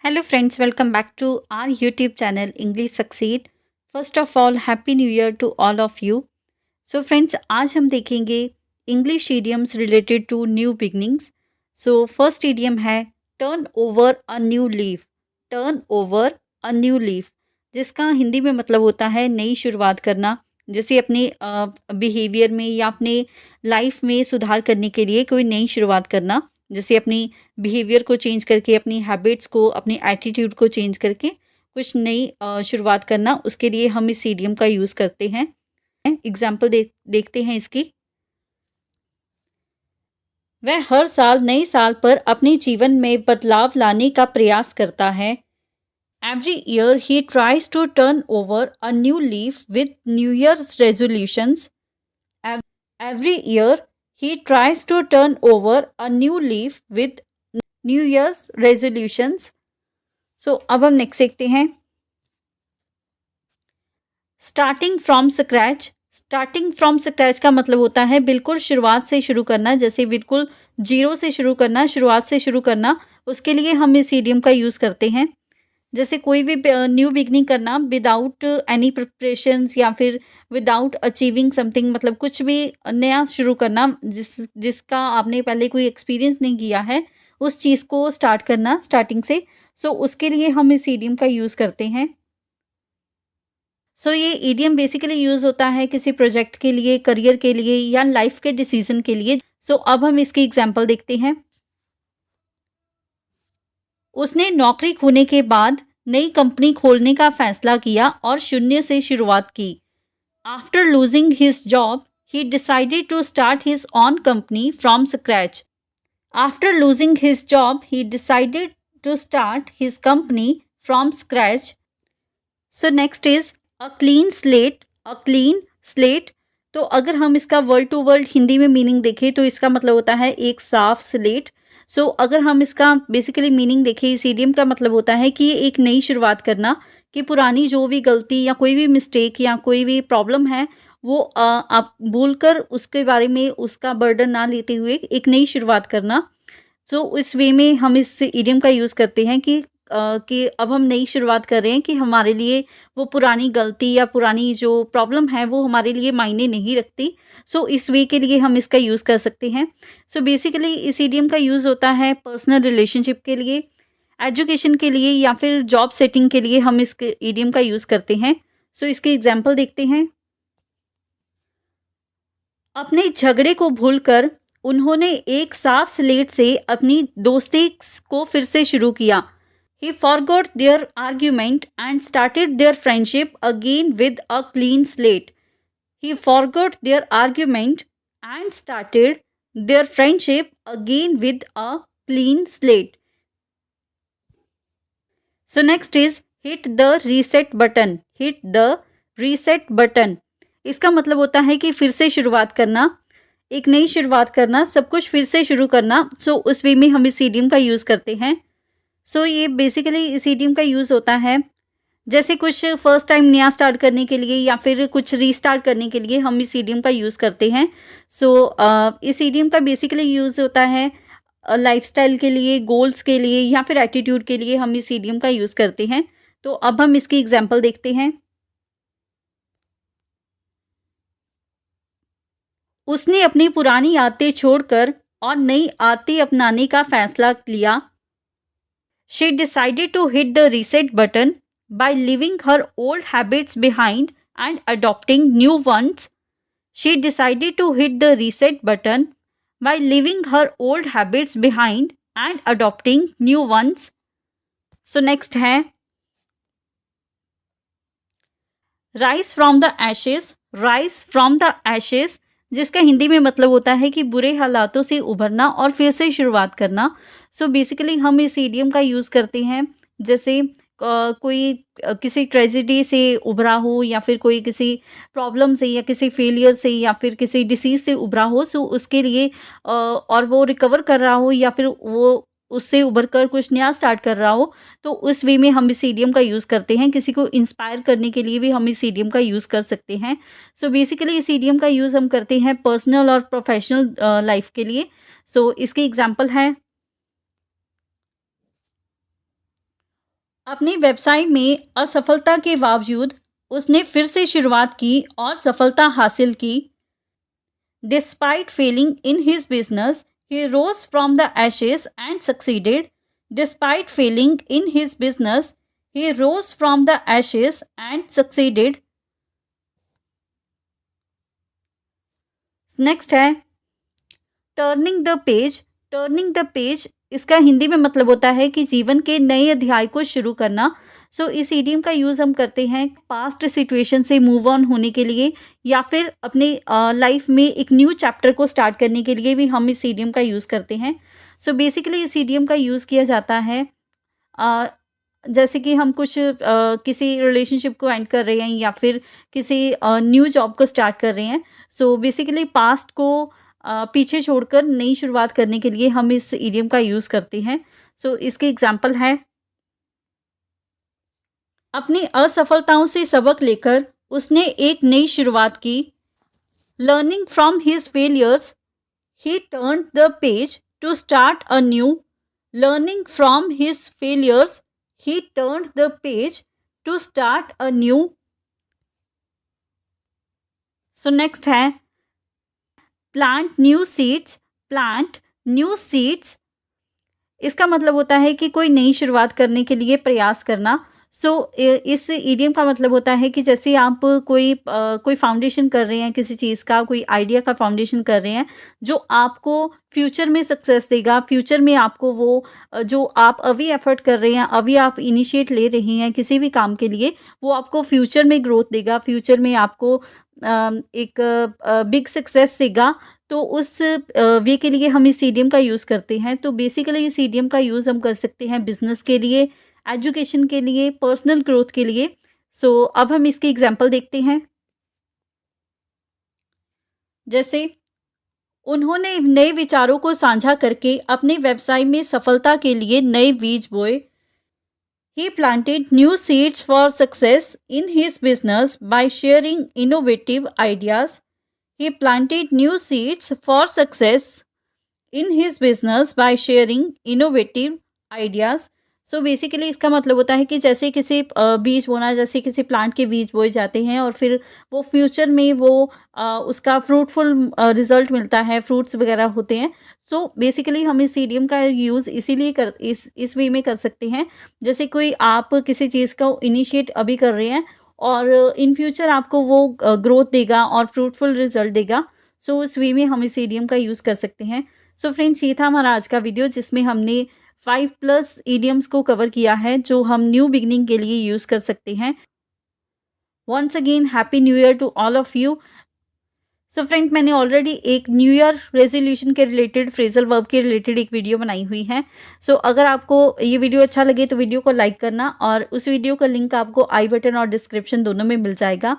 Hello friends, welcome back to our YouTube channel English Succeed. First of all, Happy New Year to all of you. So friends, आज हम देखेंगे English idioms related to new beginnings. So first idiom है turn over a new leaf. Turn over a new leaf, जिसका हिंदी में मतलब होता है नई शुरुआत करना। जैसे अपने बिहेवियर में या अपने लाइफ में सुधार करने के लिए कोई नई शुरुआत करना, जैसे अपनी बिहेवियर को चेंज करके, अपनी हैबिट्स को, अपनी एटीट्यूड को चेंज करके कुछ नई शुरुआत करना, उसके लिए हम इस इडियम का यूज़ करते हैं। एग्जाम्पल देखते हैं इसकी। वह हर साल नए साल पर अपने जीवन में बदलाव लाने का प्रयास करता है। Every year he tries to turn over a new leaf with new year's resolutions. Every year he tries to turn over a new leaf with New Year's resolutions. So अब हम नेक्स्ट देखते हैं। Starting from scratch. Starting from scratch का मतलब होता है बिल्कुल शुरुआत से शुरू करना, जैसे बिल्कुल जीरो से शुरू करना, शुरुआत से शुरू करना। उसके लिए हम इस इडियम का यूज़ करते हैं। जैसे कोई भी न्यू बिगनिंग करना विदाउट एनी प्रिपरेशंस या फिर विदाउट अचीविंग समथिंग, मतलब कुछ भी नया शुरू करना जिसका आपने पहले कोई एक्सपीरियंस नहीं किया है, उस चीज़ को स्टार्ट करना स्टार्टिंग से। सो उसके लिए हम इस इडियम का यूज़ करते हैं। ये इडियम बेसिकली यूज़ होता है किसी प्रोजेक्ट के लिए, करियर के लिए या लाइफ के डिसीजन के लिए। अब हम इसकी एग्जाम्पल देखते हैं। उसने नौकरी खोने के बाद नई कंपनी खोलने का फैसला किया और शून्य से शुरुआत की। After losing his job he decided to start his own company from scratch. After losing his job he decided to start his company from scratch. So next is a clean slate. A clean slate, तो अगर हम इसका word to word Hindi में meaning देखें तो इसका मतलब होता है एक साफ स्लेट। अगर हम इसका बेसिकली मीनिंग देखें, इस इडियम का मतलब होता है कि एक नई शुरुआत करना, कि पुरानी जो भी गलती या कोई भी मिस्टेक या कोई भी प्रॉब्लम है वो आप भूलकर उसके बारे में उसका बर्डन ना लेते हुए एक नई शुरुआत करना। इस वे में हम इस इडियम का यूज़ करते हैं कि अब हम नई शुरुआत कर रहे हैं, कि हमारे लिए वो पुरानी गलती या पुरानी जो प्रॉब्लम है वो हमारे लिए मायने नहीं रखती। इस वे के लिए हम इसका यूज़ कर सकते हैं। बेसिकली इस इडियम का यूज़ होता है पर्सनल रिलेशनशिप के लिए, एजुकेशन के लिए या फिर जॉब सेटिंग के लिए हम इस इडियम का यूज़ करते हैं। इसके एग्जाम्पल देखते हैं। अपने झगड़े को भूलकर उन्होंने एक साफ स्लेट से अपनी दोस्ती को फिर से शुरू किया। He forgot their argument and started their friendship again with a clean slate. He forgot their argument and started their friendship again with a clean slate. So next is hit the reset button. Hit the reset button. इसका मतलब होता है कि फिर से शुरुआत करना, एक नई शुरुआत करना, सब कुछ फिर से शुरू करना। उस वे में हम इस इडियम का यूज़ करते हैं। ये बेसिकली इस इडियम का यूज़ होता है जैसे कुछ फर्स्ट टाइम नया स्टार्ट करने के लिए या फिर कुछ रीस्टार्ट करने के लिए हम इस इडियम का यूज़ करते हैं। इस इडियम का बेसिकली यूज़ होता है लाइफस्टाइल के लिए, गोल्स के लिए या फिर एटीट्यूड के लिए हम इस इडियम का यूज़ करते हैं। अब हम इसकी एग्जांपल देखते हैं। उसने अपनी पुरानी आदतें छोड़कर और नई आदतें अपनाने का फैसला लिया। She decided to hit the reset button by leaving her old habits behind and adopting new ones. She decided to hit the reset button by leaving her old habits behind and adopting new ones. Next है rise from the ashes. Rise from the ashes, जिसका हिंदी में मतलब होता है कि बुरे हालातों से उभरना और फिर से शुरुआत करना। बेसिकली हम इस इडियम का यूज़ करते हैं जैसे कोई किसी ट्रेजेडी से उभरा हो या फिर कोई किसी प्रॉब्लम से या किसी फेलियर से या फिर किसी डिसीज़ से उभरा हो, उसके लिए और वो रिकवर कर रहा हो या फिर वो उससे उभर कर कुछ नया स्टार्ट कर रहा हो, उस वे में हम इस इडियम का यूज़ करते हैं। किसी को इंस्पायर करने के लिए भी हम इस इडियम का यूज़ कर सकते हैं। बेसिकली इस इडियम का यूज़ हम करते हैं पर्सनल और प्रोफेशनल लाइफ के लिए। इसके एग्जांपल हैं। अपनी व्यवसाय में असफलता के बावजूद उसने फिर से शुरुआत की और सफलता हासिल की। Despite failing in his business, he rose from the ashes and succeeded. Despite failing in his business, he rose from the ashes and succeeded. Next है turning the page. Turning the page इसका हिंदी में मतलब होता है कि जीवन के नए अध्याय को शुरू करना। इस इडियम का यूज़ हम करते हैं पास्ट सिचुएशन से मूव ऑन होने के लिए, या फिर अपने लाइफ में एक न्यू चैप्टर को स्टार्ट करने के लिए भी हम इस इडियम का यूज़ करते हैं। बेसिकली इस इडियम का यूज़ किया जाता है जैसे कि हम कुछ किसी रिलेशनशिप को एंड कर रहे हैं, या फिर किसी न्यू जॉब को स्टार्ट कर रहे हैं। बेसिकली पास्ट को पीछे छोड़कर नई शुरुआत करने के लिए हम इस इडियम का यूज़ करते हैं। इसके एग्जाम्पल है, अपनी असफलताओं से सबक लेकर उसने एक नई शुरुआत की। Learning from his failures he turned the page to start a new. Learning from his failures he turned the page to start a new. Next है plant new seeds. Plant new seeds इसका मतलब होता है कि कोई नई शुरुआत करने के लिए प्रयास करना। इस इडियम का मतलब होता है कि जैसे आप कोई फाउंडेशन कर रहे हैं किसी चीज़ का, कोई आइडिया का फाउंडेशन कर रहे हैं जो आपको फ्यूचर में सक्सेस देगा। फ्यूचर में आपको वो जो आप अभी एफर्ट कर रहे हैं, अभी आप इनिशिएट ले रही हैं किसी भी काम के लिए, वो आपको फ्यूचर में ग्रोथ देगा, फ्यूचर में आपको एक बिग सक्सेस देगा। उस वे के लिए हम इस इडियम का यूज़ करते हैं। बेसिकली इस इडियम का यूज़ हम कर सकते हैं बिजनेस के लिए, एजुकेशन के लिए, पर्सनल ग्रोथ के लिए। अब हम इसके एग्जाम्पल देखते हैं। जैसे उन्होंने नए विचारों को साझा करके अपने व्यवसाय में सफलता के लिए नए बीज बोए। He planted new seeds for success in his business by sharing innovative ideas. He planted new seeds for success in his business by sharing innovative ideas. Basically इसका मतलब होता है कि जैसे किसी बीज बोना, जैसे किसी प्लांट के बीज बोए जाते हैं और फिर वो फ्यूचर में वो उसका फ्रूटफुल रिजल्ट मिलता है, फ्रूट्स वगैरह होते हैं। बेसिकली हम इस इडियम का यूज़ इसीलिए इस वे में कर सकते हैं, जैसे कोई आप किसी चीज़ को इनिशिएट अभी कर रहे हैं और इन फ्यूचर आपको वो ग्रोथ देगा और फ्रूटफुल रिजल्ट देगा। उस वे में हम इस इडियम का यूज़ कर सकते हैं। फ्रेंड्स, ये था हमारा आज का वीडियो जिसमें हमने 5+ इडियम्स को कवर किया है जो हम न्यू बिगनिंग के लिए यूज़ कर सकते हैं। Once again happy new year to all of you. Friend, मैंने ऑलरेडी एक न्यू ईयर रेजोल्यूशन के रिलेटेड, फ्रेजल वर्ब के रिलेटेड एक वीडियो बनाई हुई है। अगर आपको ये वीडियो अच्छा लगे तो वीडियो को लाइक करना, और उस वीडियो का लिंक आपको आई बटन और डिस्क्रिप्शन दोनों में मिल जाएगा।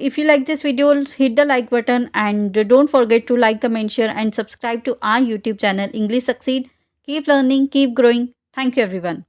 If you like this video, hit the like button and don't forget to like, comment, share and subscribe to our YouTube channel English Succeed. Keep learning, keep growing. Thank you everyone.